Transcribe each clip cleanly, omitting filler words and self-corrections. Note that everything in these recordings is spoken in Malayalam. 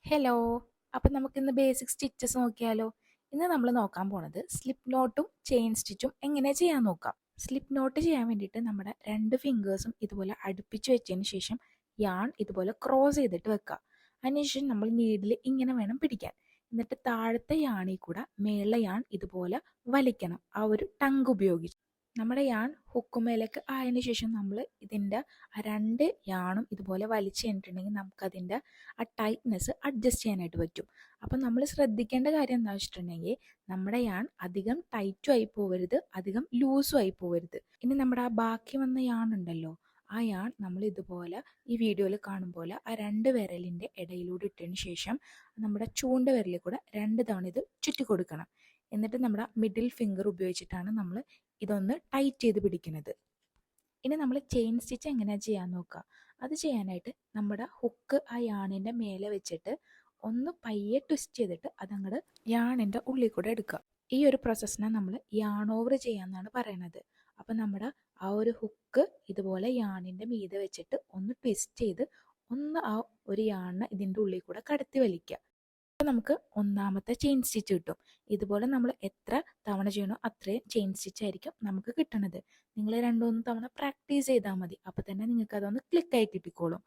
ഹലോ. അപ്പം നമുക്കിന്ന് ബേസിക് സ്റ്റിച്ചസ് നോക്കിയാലോ? ഇന്ന് നമ്മൾ നോക്കാൻ പോണത് സ്ലിപ്പ് നോട്ടും ചെയിൻ സ്റ്റിച്ചും എങ്ങനെ ചെയ്യാൻ നോക്കാം. സ്ലിപ്പ് നോട്ട് ചെയ്യാൻ വേണ്ടിയിട്ട് നമ്മുടെ രണ്ട് ഫിംഗേഴ്സും ഇതുപോലെ അടുപ്പിച്ച് വെച്ചതിന് ശേഷം യാൺ ഇതുപോലെ ക്രോസ് ചെയ്തിട്ട് വെക്കുക. അതിനുശേഷം നമ്മൾ നീഡിൽ ഇങ്ങനെ വേണം പിടിക്കാൻ. എന്നിട്ട് താഴത്തെ യാണിൽ കൂടെ മേളെ യാൺ ഇതുപോലെ വലിക്കണം, ആ ഒരു ടങ്ക് ഉപയോഗിച്ച്. നമ്മുടെ യാൺ ഹുക്കുമേലേക്ക് ആയതിനു ശേഷം നമ്മൾ ഇതിൻ്റെ രണ്ട് യാണും ഇതുപോലെ വലിച്ചു കഴിഞ്ഞിട്ടുണ്ടെങ്കിൽ നമുക്കതിൻ്റെ ആ ടൈറ്റ്നെസ് അഡ്ജസ്റ്റ് ചെയ്യാനായിട്ട് പറ്റും. അപ്പം നമ്മൾ ശ്രദ്ധിക്കേണ്ട കാര്യം എന്താ വെച്ചിട്ടുണ്ടെങ്കിൽ നമ്മുടെ യാൺ അധികം ടൈറ്റും ആയി പോവരുത്, അധികം ലൂസും ആയി പോവരുത്. ഇനി നമ്മുടെ ആ ബാക്കി വന്ന യാൺ ഉണ്ടല്ലോ, ആ യാൺ നമ്മൾ ഇതുപോലെ ഈ വീഡിയോയിൽ കാണും പോലെ ആ രണ്ട് വിരലിൻ്റെ ഇടയിലൂടെ ഇട്ടതിന് ശേഷം നമ്മുടെ ചൂണ്ട വിരലിൽ കൂടെ രണ്ട് തവണ ഇത് ചുറ്റി കൊടുക്കണം. എന്നിട്ട് നമ്മുടെ മിഡിൽ ഫിംഗർ ഉപയോഗിച്ചിട്ടാണ് നമ്മൾ ഇതൊന്ന് ടൈറ്റ് ചെയ്ത് പിടിക്കുന്നത്. ഇനി നമ്മൾ ചെയിൻ സ്റ്റിച്ച് എങ്ങനെയാണ് ചെയ്യാൻ നോക്കുക. അത് ചെയ്യാനായിട്ട് നമ്മുടെ ഹുക്ക് ആ യാണിൻ്റെ മേലെ വെച്ചിട്ട് ഒന്ന് പയ്യെ ട്വിസ്റ്റ് ചെയ്തിട്ട് അതങ്ങോട്ട് യാണിൻ്റെ ഉള്ളിൽ കൂടെ എടുക്കുക. ഈ ഒരു പ്രോസസ്സിനെ നമ്മൾ യാൺ ഓവർ ചെയ്യാമെന്നാണ് പറയണത്. അപ്പം നമ്മുടെ ആ ഒരു ഹുക്ക് ഇതുപോലെ യാണിൻ്റെ മീതെ വെച്ചിട്ട് ഒന്ന് ട്വിസ്റ്റ് ചെയ്ത് ഒന്ന് ആ ഒരു യാണിനെ ഇതിൻ്റെ ഉള്ളിൽ കൂടെ കടത്തി വലിക്കുക. അപ്പോൾ നമുക്ക് ഒന്നാമത്തെ ചെയിൻ സ്റ്റിച്ച് കിട്ടും. ഇതുപോലെ നമ്മൾ എത്ര തവണ ചെയ്യണോ അത്രയും ചെയിൻ സ്റ്റിച്ച് ആയിരിക്കും നമുക്ക് കിട്ടുന്നത്. നിങ്ങൾ 2-3 തവണ പ്രാക്ടീസ് ചെയ്താൽ മതി, അപ്പോൾ തന്നെ നിങ്ങൾക്ക് അതൊന്ന് ക്ലിക്കായി കിട്ടിക്കോളും.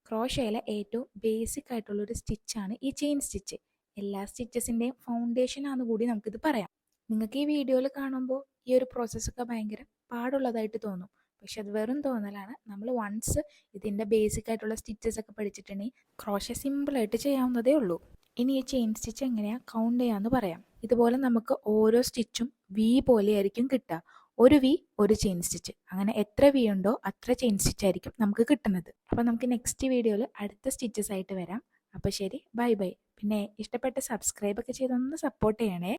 ക്രോഷയിലെ ഏറ്റവും ബേസിക് ആയിട്ടുള്ളൊരു സ്റ്റിച്ചാണ് ഈ ചെയിൻ സ്റ്റിച്ച്. എല്ലാ സ്റ്റിച്ചസിൻ്റെയും ഫൗണ്ടേഷൻ ആണെന്ന് കൂടി നമുക്കിത് പറയാം. നിങ്ങൾക്ക് ഈ വീഡിയോയിൽ കാണുമ്പോൾ ഈ ഒരു പ്രോസസ്സൊക്കെ ഭയങ്കര പാടുള്ളതായിട്ട് തോന്നും, പക്ഷെ അത് വെറും തോന്നലാണ്. നമ്മൾ വൺസ് ഇതിൻ്റെ ബേസിക് ആയിട്ടുള്ള സ്റ്റിച്ചസ് ഒക്കെ പഠിച്ചിട്ടുണ്ടെങ്കിൽ ക്രോഷ സിമ്പിളായിട്ട് ചെയ്യാവുന്നതേ ഉള്ളൂ. ഇനി ഈ ചെയിൻ സ്റ്റിച്ച് എങ്ങനെയാണ് കൗണ്ട് ചെയ്യാമെന്ന് പറയാം. ഇതുപോലെ നമുക്ക് ഓരോ സ്റ്റിച്ചും വി പോലെയായിരിക്കും കിട്ടുക. ഒരു വി ഒരു ചെയിൻ സ്റ്റിച്ച്, അങ്ങനെ എത്ര വി ഉണ്ടോ അത്ര ചെയിൻ സ്റ്റിച്ച് ആയിരിക്കും നമുക്ക് കിട്ടുന്നത്. അപ്പോൾ നമുക്ക് നെക്സ്റ്റ് വീഡിയോയിൽ അടുത്ത സ്റ്റിച്ചസ് ആയിട്ട് വരാം. അപ്പോൾ ശരി, ബൈ ബൈ. പിന്നെ ഇഷ്ടപ്പെട്ട സബ്സ്ക്രൈബ് ഒക്കെ ചെയ്തൊന്ന് സപ്പോർട്ട് ചെയ്യണേ.